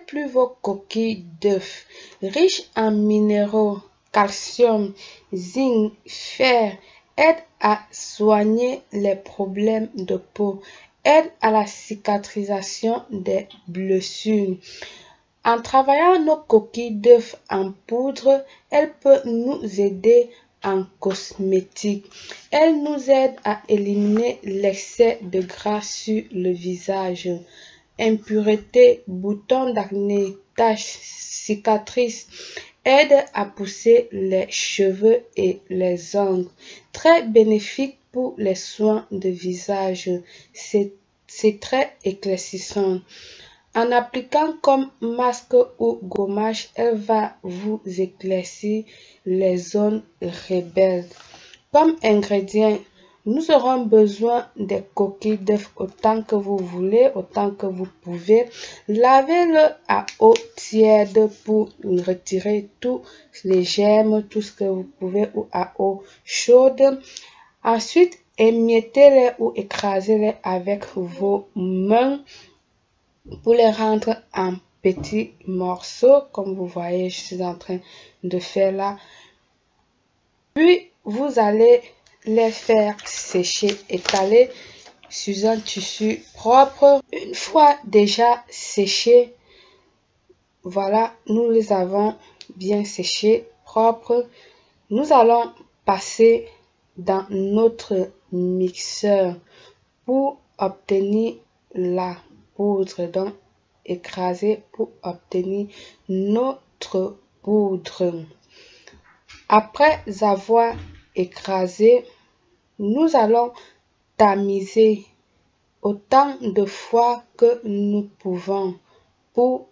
plus vos coquilles d'œufs. Riches en minéraux, calcium, zinc, fer, aide à soigner les problèmes de peau, aide à la cicatrisation des blessures. En travaillant nos coquilles d'œufs en poudre, elle peut nous aider en cosmétique. Elle nous aide à éliminer l'excès de gras sur le visage, impuretés, boutons d'acné, taches, cicatrices, aide à pousser les cheveux et les ongles. Très bénéfique pour les soins de visage. C'est très éclaircissant. En appliquant comme masque ou gommage, elle va vous éclaircir les zones rebelles. Comme ingrédients, nous aurons besoin des coquilles d'œufs autant que vous voulez, autant que vous pouvez. Lavez-le à eau tiède pour retirer tous les germes, tout ce que vous pouvez, ou à eau chaude. Ensuite, émiettez-les ou écrasez-les avec vos mains pour les rendre en petits morceaux, comme vous voyez, je suis en train de faire là. Puis, vous allez les faire sécher, étaler sur un tissu propre. Une fois déjà séchés, voilà, nous les avons bien séchés, propres. Nous allons passer dans notre mixeur pour obtenir la poudre, donc écraser pour obtenir notre poudre. Après avoir écrasé, nous allons tamiser autant de fois que nous pouvons pour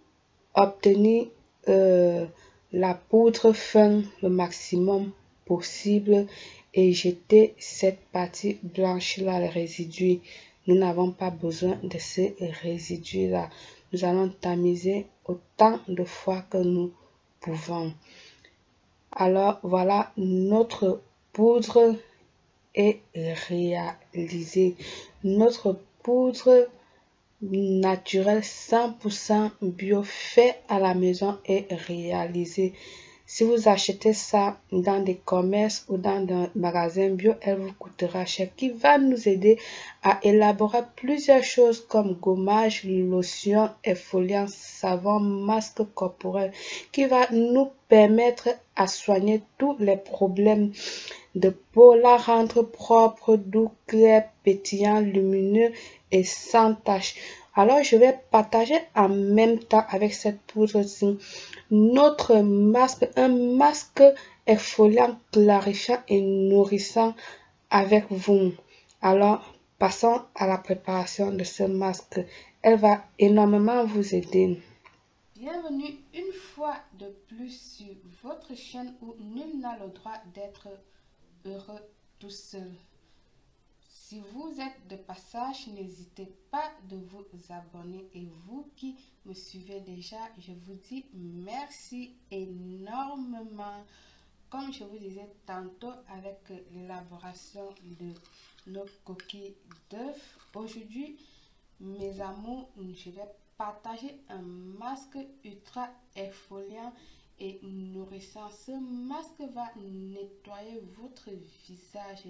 obtenir la poudre fin le maximum possible et jeter cette partie blanche là, le résidu. Nous n'avons pas besoin de ces résidus là. Nous allons tamiser autant de fois que nous pouvons. Alors voilà, notre poudre est réalisée. Notre poudre naturelle 100% bio fait à la maison est réalisée. Si vous achetez ça dans des commerces ou dans des magasins bio, elle vous coûtera cher, qui va nous aider à élaborer plusieurs choses comme gommage, lotion, exfoliant, savon, masque corporel, qui va nous permettre à soigner tous les problèmes de peau, la rendre propre, doux, clair, pétillant, lumineux et sans tache. Alors, je vais partager en même temps avec cette poudre-ci notre masque, un masque exfoliant, clarifiant et nourrissant avec vous. Alors, passons à la préparation de ce masque. Elle va énormément vous aider. Bienvenue une fois de plus sur votre chaîne où nul n'a le droit d'être heureux tout seul. Si vous êtes de passage, n'hésitez pas de vous abonner, et vous qui me suivez déjà, je vous dis merci énormément. Comme je vous disais tantôt avec l'élaboration de nos coquilles d'œufs, aujourd'hui, mes amours, je vais partager un masque ultra exfoliant et nourrissant. Ce masque va nettoyer votre visage,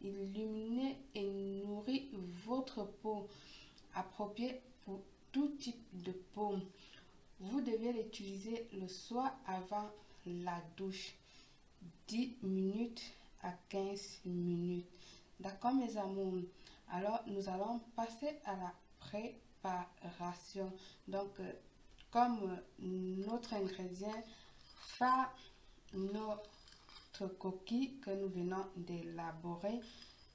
illuminer et nourrir votre peau, approprié pour tout type de peau. Vous devez l'utiliser le soir avant la douche, 10 minutes à 15 minutes. D'accord mes amours? Alors nous allons passer à la préparation. Donc comme notre ingrédient phare, notre coquille que nous venons d'élaborer,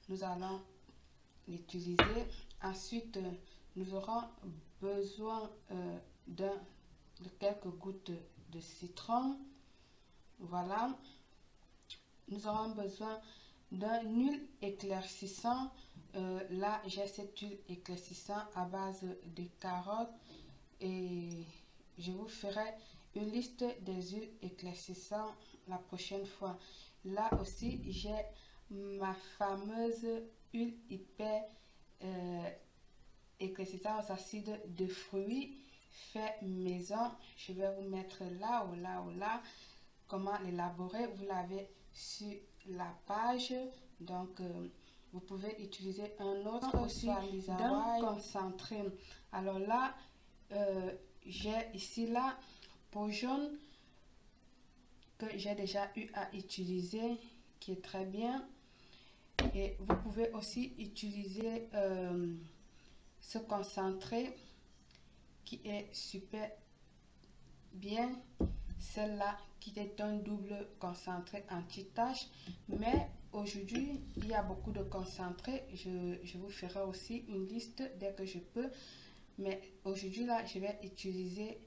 nous allons l'utiliser. Ensuite, nous aurons besoin de quelques gouttes de citron. Voilà. Nous aurons besoin d'un huile éclaircissant. Là, j'ai cette huile éclaircissant à base de carottes et je vous ferai une liste des huiles éclaircissantes la prochaine fois. Là aussi, j'ai ma fameuse huile hyper éclaircissante aux acides de fruits. fait maison. Je vais vous mettre là ou là ou là comment l'élaborer. Vous l'avez sur la page. Donc, vous pouvez utiliser un autre aussi d'un concentré. Alors là, j'ai ici la peau jaune que j'ai déjà eu à utiliser, qui est très bien. Et vous pouvez aussi utiliser ce concentré qui est super bien, celle-là qui est un double concentré anti-tache. Mais aujourd'hui il y a beaucoup de concentrés, je vous ferai aussi une liste dès que je peux, mais aujourd'hui là je vais utiliser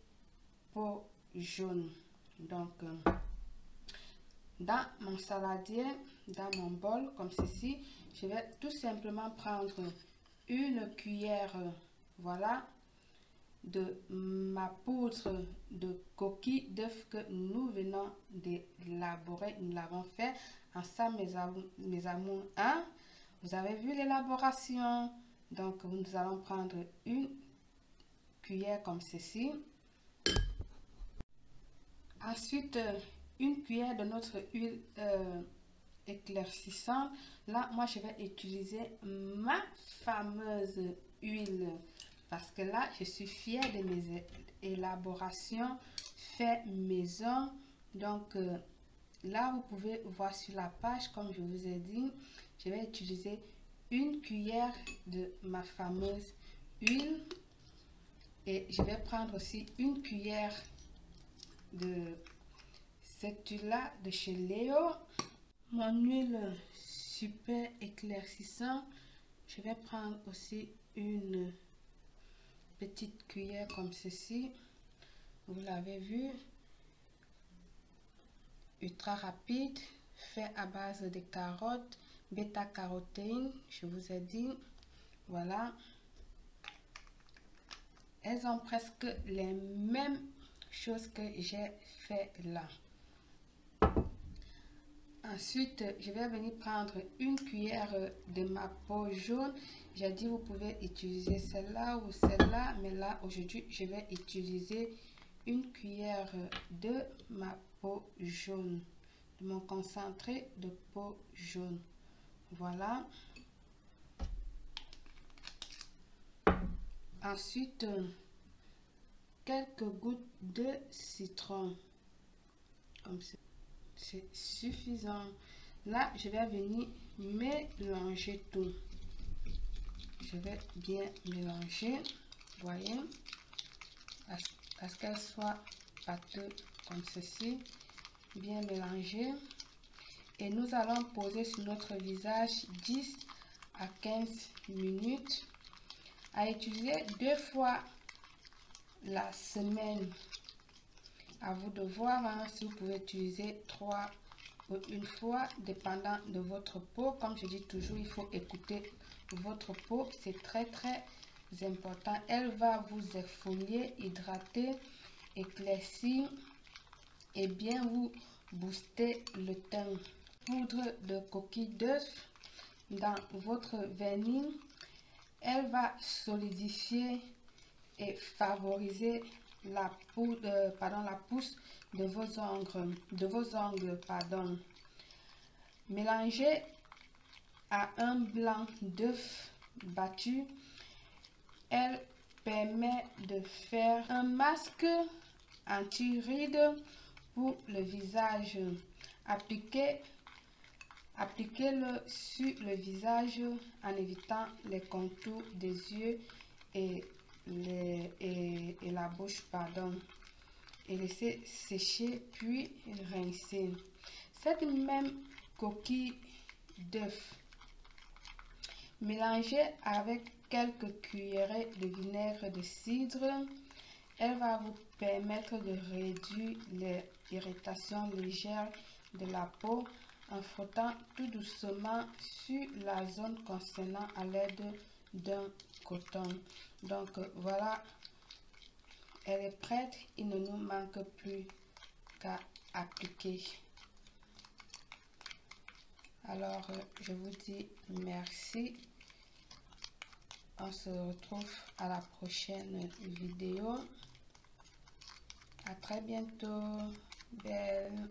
peau jaune. Donc dans mon saladier, dans mon bol comme ceci, je vais tout simplement prendre une cuillère, voilà, de ma poudre de coquille d'œuf que nous venons d'élaborer. Nous l'avons fait ensemble, mes amours, hein? Vous avez vu l'élaboration. Donc nous allons prendre une cuillère comme ceci. Ensuite, une cuillère de notre huile éclaircissante. Là, moi, je vais utiliser ma fameuse huile parce que là, je suis fière de mes élaborations fait maison. Donc, là, vous pouvez voir sur la page, comme je vous ai dit, je vais utiliser une cuillère de ma fameuse huile et je vais prendre aussi une cuillère de cette huile là de chez Léo, mon huile super éclaircissant. Je vais prendre aussi une petite cuillère comme ceci, vous l'avez vu, ultra rapide, fait à base de carottes, bêta-carotène, je vous ai dit, voilà, elles ont presque les mêmes choses que j'ai fait là. Ensuite, je vais venir prendre une cuillère de ma peau jaune. J'ai dit vous pouvez utiliser celle-là ou celle-là, mais là aujourd'hui je vais utiliser une cuillère de ma peau jaune, de mon concentré de peau jaune. Voilà. Ensuite, quelques gouttes de citron, comme ça. C'est suffisant. Là, je vais venir mélanger tout. Je vais bien mélanger, voyez, à ce qu'elle soit pâteuse comme ceci, bien mélangée. Et nous allons poser sur notre visage 10 à 15 minutes. À utiliser 2 fois la semaine. À vous de voir hein, si vous pouvez utiliser 3 ou une fois, dépendant de votre peau. Comme je dis toujours, il faut écouter votre peau. C'est très important. Elle va vous exfolier, hydrater, éclaircir et bien vous booster le teint. Poudre de coquille d'œuf dans votre vernis. Elle va solidifier et favoriser la pousse de vos ongles, Mélangez à un blanc d'œuf battu. Elle permet de faire un masque anti-rides pour le visage. Appliquez-le sur le visage en évitant les contours des yeux et la bouche, et laissez sécher puis rincer. Cette même coquille d'œuf mélangée avec quelques cuillerées de vinaigre de cidre, elle va vous permettre de réduire les irritations légères de la peau en frottant tout doucement sur la zone concernant à l'aide d'un coton. Donc voilà, elle est prête, il ne nous manque plus qu'à appliquer. Alors je vous dis merci, on se retrouve à la prochaine vidéo. très bientôt. Belle.